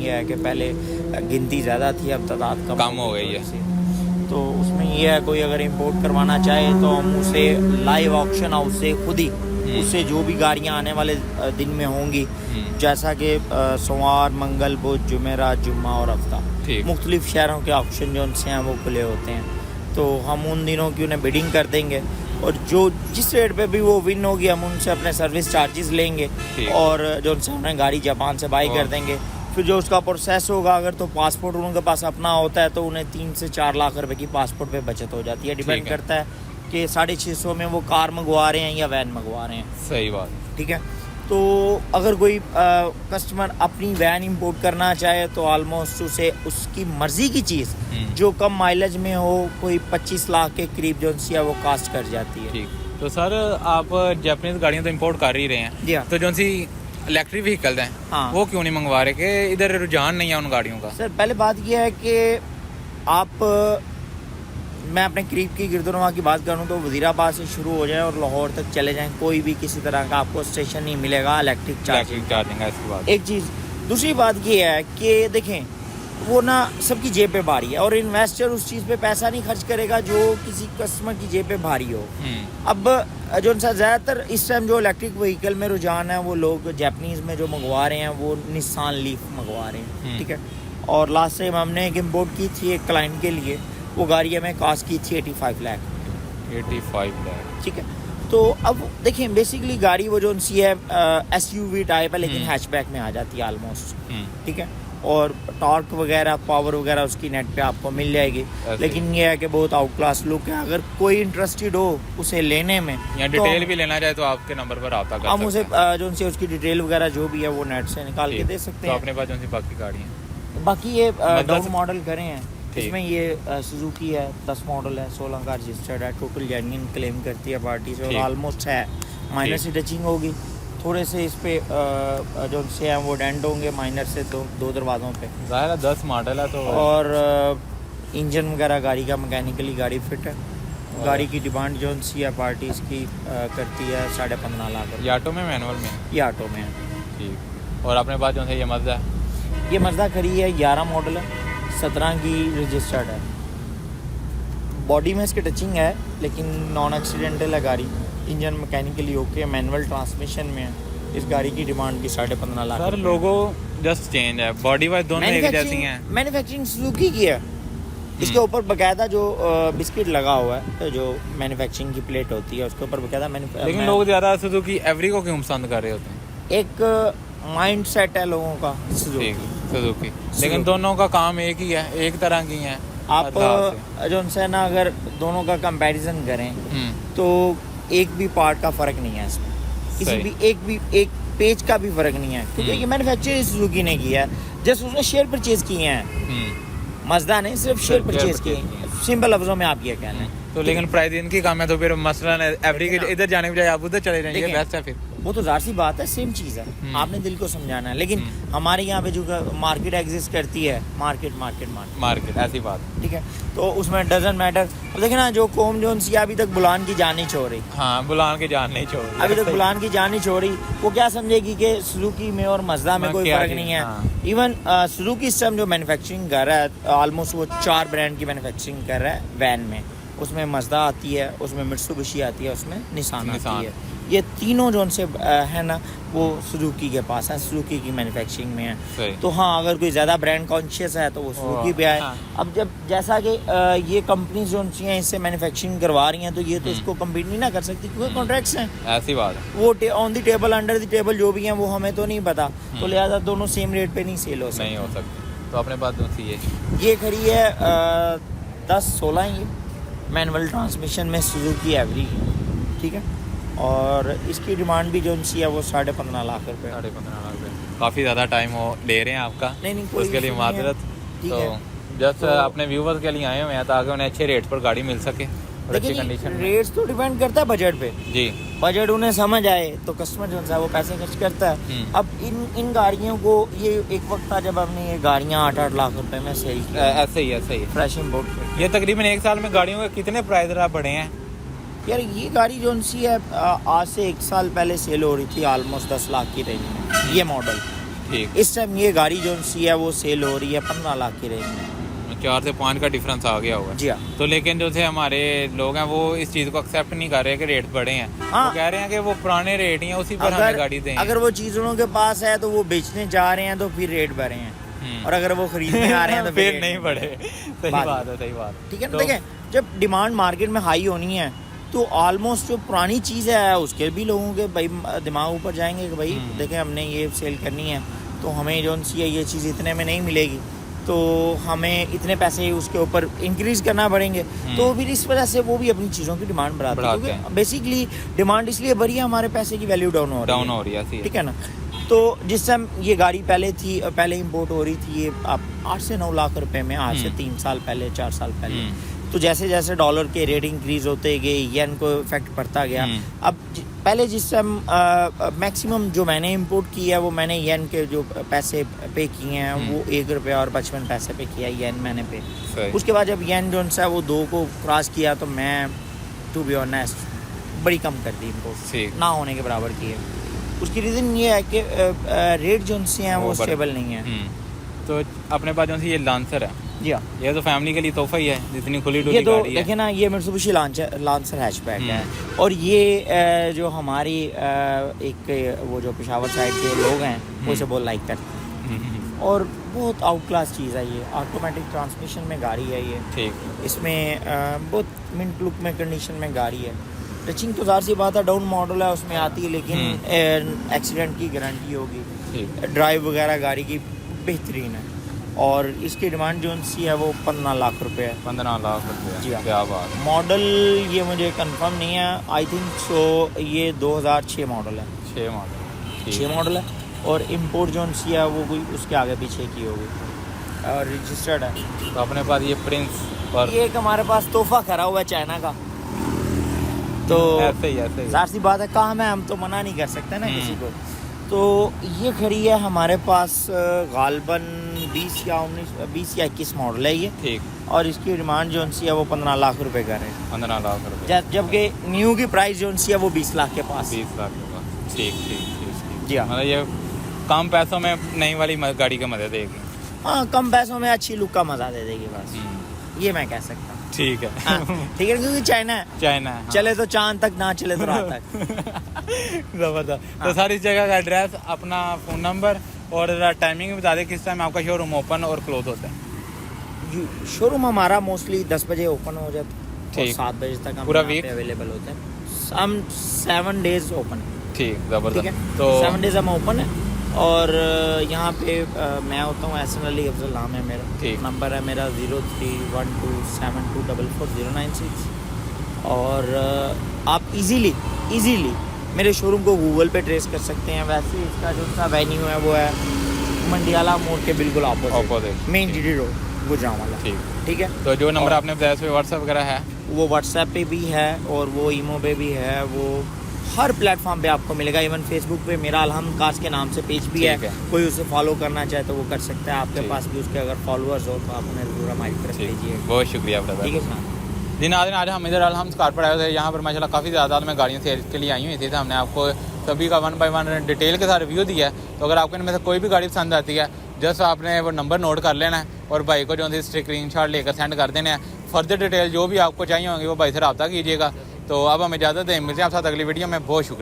ये है कि पहले गिनती ज़्यादा थी, अब तादाद कम हो गई है। तो उसमें ये है कोई अगर इंपोर्ट करवाना चाहे तो हम उसे लाइव ऑक्शन हाउस से खुद ही उससे जो भी गाड़ियाँ आने वाले दिन में होंगी, जैसा कि सोमवार, मंगल, बुध, जुमेरात, जुम्मा और हफ्ता, मुख्तलिफ शहरों के ऑक्शन जो उनसे हैं वो खुले होते हैं। तो हम उन दिनों की उन्हें बिडिंग कर देंगे और जो जिस रेट पे भी वो विन होगी हम उनसे अपने सर्विस चार्जेस लेंगे और जो उनसे उन्हें गाड़ी जापान से बाई कर देंगे। फिर जो उसका प्रोसेस होगा, अगर तो पासपोर्ट उनके पास अपना होता है तो उन्हें 3 से 4 लाख रुपए की पासपोर्ट पे बचत हो जाती है। डिपेंड करता है कि 650 में वो कार मंगवा रहे हैं या वैन मंगवा रहे हैं। सही बात, ठीक है। तो अगर कोई कस्टमर अपनी वैन इंपोर्ट करना चाहे तो ऑलमोस्ट उसे उसकी मर्जी की चीज़ जो कम माइलेज में हो, कोई 25 लाख के करीब जो सी है वो कास्ट कर जाती है। ठीक। तो सर आप जापानीज गाड़ियाँ तो इंपोर्ट कर ही रहे हैं, तो जो सी इलेक्ट्रिक व्हीकल हैं वो क्यों नहीं मंगवा रहे, कि इधर रुझान नहीं है उन गाड़ियों का? सर पहले बात यह है कि मैं अपने करीब की गिरदुनवा की बात करूं तो वज़ीराबाद से शुरू हो जाए और लाहौर तक चले जाएं, कोई भी किसी तरह का आपको स्टेशन नहीं मिलेगा इलेक्ट्रिक चार्जिंग है इसकी बात। एक चीज़। दूसरी बात ये है कि देखें वो ना सबकी जेब पे भारी है और इन्वेस्टर उस चीज़ पे पैसा नहीं खर्च करेगा जो किसी कस्टमर की जेब पे भारी हो। अब जो ज़्यादातर इस टाइम जो इलेक्ट्रिक व्हीकल में रुझान है वो लोग जापानीज़ में जो मंगवा रहे हैं वो निसान लीफ मंगवा रहे हैं। ठीक है। और लास्ट टाइम हमने एक इम्पोर्ट की थी एक क्लाइंट के लिए, वो गाड़ी हमें कास्ट की थी 85 लाख। 85 लाख, ठीक है। तो अब देखें बेसिकली गाड़ी वो जो सी है SUV टाइप है लेकिन हैचबैक में आ जाती है ऑलमोस्ट। ठीक है। और टॉर्क वगैरह पावर वगैरह उसकी नेट पे आपको मिल जाएगी, लेकिन ये है कि बहुत आउट क्लास लुक है। अगर कोई इंटरेस्टेड हो उसे लेने में या डिटेल भी लेना चाहे तो आपके नंबर पर आता कर हम उसे जो सी उसकी डिटेल वगैरह जो भी है वो नेट से निकाल के दे सकते हैं। तो अपने पास जो सी बाकी गाड़ियाँ बाकी ये डाउन मॉडल करें हैं, इसमें ये सुजुकी है 10 मॉडल है, 16 का रजिस्टर्ड है, टोटल जेन्युइन क्लेम करती है पार्टी से और ऑलमोस्ट है माइनर से टचिंग होगी, थोड़े से इस पे जो से हैं वो डेंट होंगे माइनर से, तो 2 दरवाज़ों पे ज़ाहिर है 10 मॉडल है तो। और इंजन वगैरह गाड़ी का मैकेनिकली गाड़ी फिट है। गाड़ी की डिमांड जो सी है पार्टी इसकी करती है 15.5 लाख। ये ऑटो में मैनुअल में? ये ऑटो में है। ठीक। और अपने पास जो है ये मज़दा है, ये मज़दा खरी है 11 मॉडल है, 17 की रजिस्टर्ड है। बॉडी में इसके टचिंग है लेकिन नॉन एक्सीडेंटल है गाड़ी। Engine mechanically okay, manual transmission में है। इस गाड़ी की डिमांड भी 15.5 लाख। सर लोगो जस्ट चेंज है, बॉडी वाइज दोनों एक जैसी हैं। मैन्युफैक्चरिंग सुजुकी की है। इसके ऊपर बकायदा जो बिस्किट लगा हुआ है, तो जो मैन्युफैक्चरिंग की प्लेट होती है उसके ऊपर बकायदा लेकिन लोग ज़्यादा सुजुकी एवरी को क्यों पसंद कर रहे होते हैं? एक माइंड सेट है लोगों का सुजुकी, लेकिन दोनों का काम एक ही है, एक तरह की है। आप जो उनसे ना अगर दोनों का कंपैरिजन करें तो एक भी पार्ट का फर्क नहीं है इसमें, किसी भी एक पेज का भी फर्क नहीं है, क्योंकि ये मैन्युफैक्चर सुजुकी ने किया है। जस्ट उसने शेयर परचेज किए हैं, मज़दा ने सिर्फ शेयर परचेज किए हैं। सिंपल लफ्जों में आप ये कह लें। तो लेकिन प्राइस इनकी कम है तो फिर मसला एवरी के इधर जाने के बजाय आप उधर चले जाएंगे, बेस्ट है। फिर वो तो ज़ाहिर सी बात है, सेम चीज़ है, आपने दिल को समझाना है। लेकिन हमारे यहाँ पे जो मार्केट एग्जिस्ट करती है, मार्केट ऐसी बात, ठीक है, तो उसमें डजंट मैटर। अब देखिए ना जो कौम जो सी अभी तक बुलान की जान नहीं छोड़ रही। हाँ, बुलान की जान नहीं छोड़ रही, अभी तक बुलान की जान नहीं छोड़ रही। वो क्या समझेगी कि सुजुकी में और मज़दा में कोई फ़र्क नहीं है। इवन सुजुकी इस टाइम जो मैन्युफैक्चरिंग कर रहा है ऑलमोस्ट वो 4 ब्रांड की मैन्युफैक्चरिंग कर रहा है वैन में। उसमें मज़दा आती है, उसमें मित्सुबिशी आती है, उसमें निसान आती है। ये तीनों जो उनसे है ना वो सुजुकी के पास है, सुजुकी की मैन्युफैक्चरिंग में है। तो हाँ, अगर कोई ज़्यादा ब्रांड कॉन्शियस है तो वो सुजुकी पे आए। अब जब जैसा कि ये कंपनी जो उनसे हैं इससे मैन्युफैक्चरिंग करवा रही हैं तो ये तो इसको कम्पीट नहीं ना कर सकती क्योंकि कॉन्ट्रैक्ट्स हैं। ऐसी बात है। वो on the table under the table जो भी हैं वो हमें तो नहीं पता, तो लिहाजा दोनों सेम रेट पे नहीं सेल हो सकते। तो अपने पास ये खड़ी है 10-16 ये मैनुअल ट्रांसमिशन में सुजुकी एवरी, ठीक है। और इसकी डिमांड भी जो सी है वो 15.5 लाख रुपए। 15.5 लाख रुपए काफ़ी ज़्यादा टाइम हो ले रहे हैं आपका। नहीं उसके लिए माजरत। तो जस्ट अपने व्यूवर्स के लिए आए हुए हैं ताकि उन्हें अच्छे रेट पर गाड़ी मिल सके और अच्छी कंडीशन में। रेट्स तो डिपेंड करता है बजट पे जी। बजट उन्हें समझ आए तो कस्टमर जो है वो पैसे खर्च करता है। अब इन गाड़ियों को ये एक वक्त था जब हमने ये गाड़ियाँ 8-8 लाख रुपए में सेल की। ऐसे ही फ्रेश इम्पोर्ट। ये तकरीबन 1 साल में गाड़ियों के कितने प्राइस बढ़े हैं यार? ये गाड़ी जो सी है आज से 1 साल पहले सेल हो रही थी ऑलमोस्ट 10 लाख की रेंज में, ये मॉडल। ठीक। इस टाइम ये गाड़ी जो सी है वो सेल हो रही है 15 लाख की रेंज में। 4 से 5 का डिफरेंस आ गया होगा। जी हाँ। तो लेकिन जो थे हमारे लोग हैं वो इस चीज़ को एक्सेप्ट नहीं कर रहे कि रेट बढ़े हैं। हाँ। वो कह रहे हैं कि वो पुराने रेट ही हैं, उसी पर हमें गाड़ी दें। अगर वो चीज़ उनके पास है तो वो बेचने जा रहे हैं तो फिर रेट बढ़े हैं, और अगर वो खरीदने आ रहे हैं तो फिर नहीं बढ़े। सही बात है, सही बात। ठीक है ना। देखें, जब डिमांड मार्केट में हाई होनी है तो ऑलमोस्ट जो पुरानी चीज़ है उसके भी लोगों के भाई दिमाग ऊपर जाएंगे कि भाई देखें हमने ये सेल करनी है तो हमें जो सी है ये चीज़ इतने में नहीं मिलेगी, तो हमें इतने पैसे उसके ऊपर इंक्रीज करना पड़ेंगे। तो फिर इस वजह से वो भी अपनी चीज़ों की डिमांड बढ़ाते हैं, क्योंकि बेसिकली डिमांड इसलिए बढ़ी है, हमारे पैसे की वैल्यू डाउन हो रही है। ठीक है ना। तो जिस टाइम ये गाड़ी पहले इंपोर्ट हो रही थी, ये आप 8 से 9 लाख रुपए में, आज से 3 साल पहले 4 साल पहले। तो जैसे जैसे डॉलर के रेट इंक्रीज होते गए, येन को इफेक्ट पड़ता गया। अब पहले जिस टाइम मैक्सिमम जो मैंने इंपोर्ट किया है वो मैंने येन के जो पैसे पे किए हैं वो 1 रुपया और 55 पैसे पे किया येन मैंने पे। उसके बाद जब येन जो है वो 2 को क्रॉस किया तो मैं टू बी ऑनेस्ट बड़ी कम कर दी इंपोर्ट, ना होने के बराबर की है। उसकी रीज़न ये है कि रेट जो से हैं वो स्टेबल नहीं है। तो अपने पास जो ये लांसर है, जी हाँ, ये तो फैमिली के लिए तोहफा ही है, जितनी खुली डुली ये तो गाड़ी है। देखिए ना, ये मित्सुबिशी लांसर हैचबैक है, और ये जो हमारी एक वो जो पेशावर साइड के लोग हैं वो इसे बहुत लाइक करते हैं, और बहुत आउट क्लास चीज़ है ये। ऑटोमेटिक ट्रांसमिशन में गाड़ी है ये, ठीक। इसमें बहुत मिंट लुक में कंडीशन में गाड़ी है। टचिंग तो ज़ाहिर सी बात है डाउन मॉडल है उसमें आती है, लेकिन एक्सीडेंट की गारंटी होगी, ड्राइव वगैरह गाड़ी की बेहतरीन है। और इसकी डिमांड जो सी है वो 15 लाख रुपए है। 15 लाख रुपए, जी हाँ। क्या बात। मॉडल ये मुझे कंफर्म नहीं है, आई थिंक सो ये 2006 मॉडल है। 6 मॉडल है, और इम्पोर्ट जो सी है वो कोई उसके आगे पीछे की होगी, और रजिस्टर्ड है। तो अपने पास ये प्रिंस और ये एक हमारे पास तोहफा करा हुआ है चाइना का, तो ऐसे ही ज़ाहिर सी बात है काम है, हम तो मना नहीं कर सकते ना किसी को। तो ये खड़ी है हमारे पास गालबन 20 या 21 मॉडल है ये, ठीक। और इसकी डिमांड जो सी है वो 15 लाख रुपए कर रहे हैं। 15 लाख रुपए, जबकि न्यू की प्राइस जो सी है वो 20 लाख के पास। 20 लाख के पास, ठीक। जी हाँ, मतलब ये कम पैसों में नई वाली गाड़ी का मजा देगी। हाँ, कम पैसों में अच्छी लुक का मजा दे देगी बस, ये मैं कह सकता हूँ। ठीक है। ठीक है, क्योंकि चाइना है, हाँ। चले तो चांद तक, ना चले तो रात तक। जबरदस्त। तो सारी जगह का एड्रेस, अपना फ़ोन नंबर और टाइमिंग भी बता दें किस टाइम आपका शोरूम ओपन और क्लोज होता है। शोरूम हमारा मोस्टली 10 बजे ओपन हो जाता है, ठीक। 7 बजे तक हम पूरा वीक अवेलेबल होते हैं। हम 7 डेज ओपन है। ठीक, जबरदस्त। तो 7 डेज हम ओपन है, और यहाँ पे मैं होता हूँ एहसन अली अफजल, नाम है मेरा। ठीक। नंबर है मेरा 031272440996। और आप इजीली मेरे शोरूम को गूगल पे ट्रेस कर सकते हैं। वैसे इसका जो सा वेन्यू है वो है मंडियाला मोड़ के बिल्कुल opposite main GD road Gujranwala. ठीक है। तो जो नंबर आपने बताया उस पर व्हाट्सएप वगैरह है? वो व्हाट्सएप पे भी है, और वो ईमो पे भी है, वो हर प्लेटफॉर्म पे आपको मिलेगा। इवन फेसबुक पे मेरा अलहम कार्स के नाम से पेज भी है, कोई उसे फॉलो करना चाहे तो वो कर सकता है। आपके पास भी उसके अगर फॉलोअर्स हो तो आप उन्हें ज़रूर हमारी तरफ भेजिए। बहुत शुक्रिया ब्रदर। ठीक है जी नाज़रीन, आज हम इधर अलहम कार पर आए थे। यहाँ पर माशाल्लाह काफ़ी ज़्यादा में गाड़ियाँ सेल के लिए आई हुई थी, तो हमने आपको सभी का 1 बाय 1 डिटेल के साथ रिव्यू दिया है। तो अगर आपको इनमें से कोई भी गाड़ी पसंद आती है, जस्ट आपने वो नंबर नोट कर लेना है और भाई को जो है स्क्रीनशॉट लेकर सेंड कर देना है। फर्दर डिटेल जो भी आपको चाहिए होंगी वो भाई से रब्ता कीजिएगा। तो अब हमें इजाज़त दें, मिलते हैं आप साथ अगली वीडियो में। बहुत शुक्रिया।